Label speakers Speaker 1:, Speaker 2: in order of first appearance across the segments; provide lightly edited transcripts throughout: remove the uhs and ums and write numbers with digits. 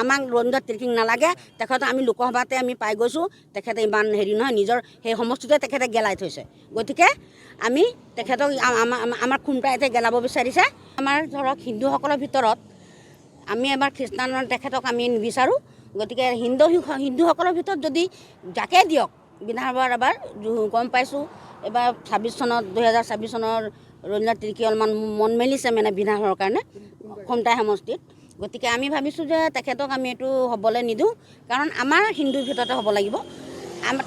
Speaker 1: আমাক ৰঞ্জিত তিৰ্কিং নালাগে তেখেতক আমি লোকসভাতে আমি পাই গৈছোঁ তেখেতে ইমান হেৰি নহয় নিজৰ সেই সমষ্টিতে তেখেতে গেলাই থৈছে গতিকে আমি তেখেতক আমাৰ খুমটাইতে গেলাব বিচাৰিছে আমাৰ ধৰক হিন্দুসকলৰ ভিতৰত আমি এবাৰ খ্ৰীষ্টানৰ তেখেতক আমি নিবিচাৰোঁ গতিকে হিন্দুসকলৰ ভিতৰত যদি যাকে দিয়ক বিধানসভাৰ এবাৰ গম পাইছোঁ এবাৰ 2026 চনৰ ৰঞ্জিত তিৰ্কী অলপমান মন মেলিছে মানে বিধানসভাৰ কাৰণে খুমটাই সমষ্টিত গতিকে আমি ভাবিছোঁ যে তেখেতক আমি এইটো হ'বলৈ নিদিওঁ কাৰণ আমাৰ হিন্দুৰ ভিতৰতে হ'ব লাগিব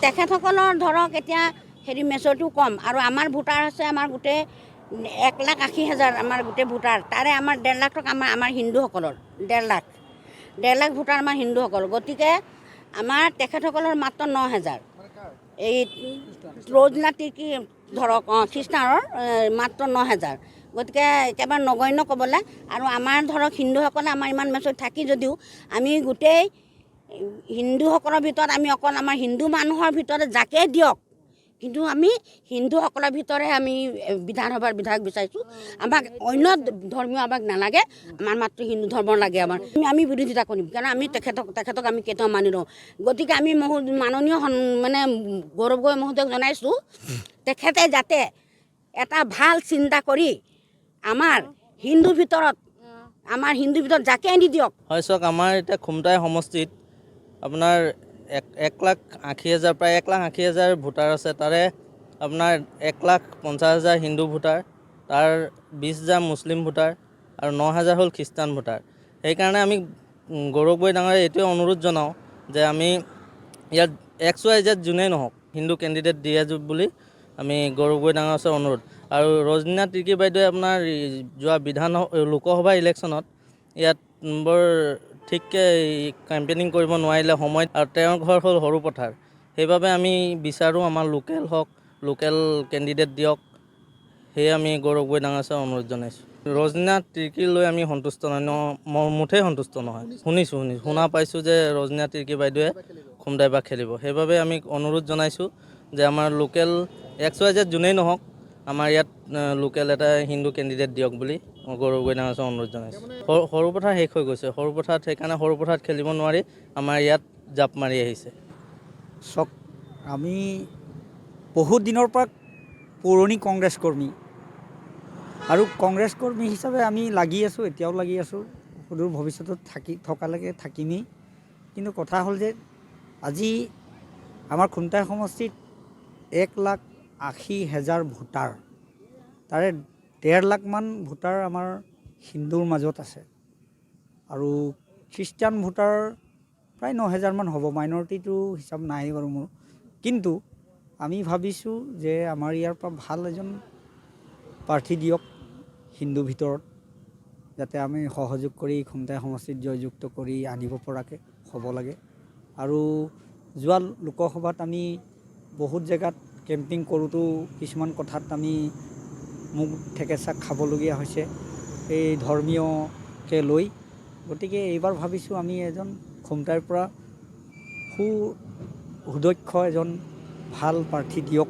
Speaker 1: তেখেতসকলৰ ধৰক এতিয়া হেৰি মেচৰিটিও কম আৰু আমাৰ ভোটাৰ আছে আমাৰ গোটেই 1,80,000 আমাৰ গোটেই ভোটাৰ তাৰে আমাৰ 1.5 লাখ টকা আমাৰ হিন্দুসকলৰ 1.5 লাখ ভোটাৰ আমাৰ হিন্দুসকল গতিকে আমাৰ তেখেতসকলৰ মাত্ৰ 9,000 এই ৰঞ্জিত তিৰ্কী ধৰক খ্ৰীষ্টানৰ মাত্ৰ 9,000 গতিকে একেবাৰে নগণ্য ক'বলৈ আৰু আমাৰ ধৰক হিন্দুসকলে আমাৰ ইমান মেচৰিটি থাকি যদিও আমি গোটেই হিন্দুসকলৰ ভিতৰত আমি অকল আমাৰ হিন্দু মানুহৰ ভিতৰত যাকে দিয়ক কিন্তু আমি হিন্দুসকলৰ ভিতৰে আমি বিধানসভাৰ বিধায়ক বিচাৰিছোঁ আমাক অন্য ধৰ্মীয় আমাক নালাগে আমাৰ মাত্ৰ হিন্দু ধৰ্ম লাগে আমি বিৰোধিতা কৰিম কাৰণ আমি তেখেতক আমি কেতিয়াও মানি লওঁ গতিকে আমি মাননীয় মানে গৌৰৱ গগৈ মহোদয়ক জনাইছোঁ তেখেতে যাতে এটা ভাল চিন্তা কৰি আমাৰ হিন্দুৰ ভিতৰত যাকে নিদিয়ক
Speaker 2: হয় চাওক আমাৰ এতিয়া খুমটাই সমষ্টিত আপোনাৰ 1,80,000 প্ৰায় 1,80,000 ভোটাৰ আছে তাৰে আপোনাৰ 1,50,000 হিন্দু ভোটাৰ তাৰ 20,000 মুছলিম ভোটাৰ আৰু 9,000 হ'ল খ্ৰীষ্টান ভোটাৰ সেইকাৰণে আমি গৌৰৱ গগৈ ডাঙৰীয়াক এইটোৱে অনুৰোধ জনাওঁ যে আমি ইয়াত XYZ যোনেই নহওক হিন্দু কেণ্ডিডেট দিয়ে বুলি আমি গৌৰৱ গগৈ ডাঙৰীয়াৰ ওচৰত অনুৰোধ আৰু ৰজনীনা তিৰ্কী বাইদেৱে আপোনাৰ যোৱা লোকসভা ইলেকশ্যনত ইয়াত বৰ ঠিককৈ কেম্পেইনিং কৰিব নোৱাৰিলে সময়ত আৰু তেওঁৰ ঘৰ হ'ল সৰুপথাৰ সেইবাবে আমি বিচাৰোঁ আমাৰ লোকেল কেণ্ডিডেট দিয়ক সেয়ে আমি গৌৰৱ গগৈ ডাঙৰীয়াৰ ওচৰত অনুৰোধ জনাইছোঁ ৰজনীনা তিৰ্কী লৈ আমি সন্তুষ্ট নহয় মুঠেই সন্তুষ্ট নহয় শুনা পাইছোঁ যে ৰজনীনা তিৰ্কী বাইদেৱে খুমটাই বা খেলিব সেইবাবে আমি অনুৰোধ জনাইছোঁ যে আমাৰ লোকেল XYZ যোনেই নহওক আমাৰ ইয়াত লোকেল এটা হিন্দু কেণ্ডিডেট দিয়ক বুলি গৌৰৱ গগৈ ডাঙৰীয়াৰ ওচৰত অনুৰোধ জনাইছোঁ সৰুপথাৰ শেষ হৈ গৈছে সেইকাৰণে সৰুপথাৰত খেলিব নোৱাৰি আমাৰ ইয়াত জাপ মাৰি আহিছে
Speaker 3: চাওক আমি বহুত দিনৰ পৰা পুৰণি কংগ্ৰেছ কৰ্মী আৰু কংগ্ৰেছ কৰ্মী হিচাপে আমি লাগি আছোঁ এতিয়াও লাগি আছোঁ সুদূৰ ভৱিষ্যতত থকালৈকে থাকিমেই কিন্তু কথা হ'ল যে আজি আমাৰ খুমটাই সমষ্টিত 1,80,000 ভোটাৰ তাৰে 1.5 লাখমান ভোটাৰ আমাৰ হিন্দুৰ মাজত আছে আৰু খ্ৰীষ্টান ভোটাৰ প্ৰায় 9,000 মান হ'ব মাইনৰিটিটো হিচাপ নাই বাৰু মোৰ কিন্তু আমি ভাবিছোঁ যে আমাৰ ইয়াৰ পৰা ভাল এজন প্ৰাৰ্থী দিয়ক হিন্দু ভিতৰত যাতে আমি সহযোগ কৰি খুমটাই সমষ্টিত জয়যুক্ত কৰি আনিব পৰাকৈ হ'ব লাগে আৰু যোৱা লোকসভাত আমি বহুত জেগাত কেম্পিং কৰোঁতো কিছুমান কথাত আমি মুখ ঠেকেচা খাবলগীয়া হৈছে এই ধৰ্মীয়কে লৈ গতিকে এইবাৰ ভাবিছোঁ আমি এজন খুমটাইৰ পৰা সুদক্ষ এজন ভাল প্ৰাৰ্থী দিয়ক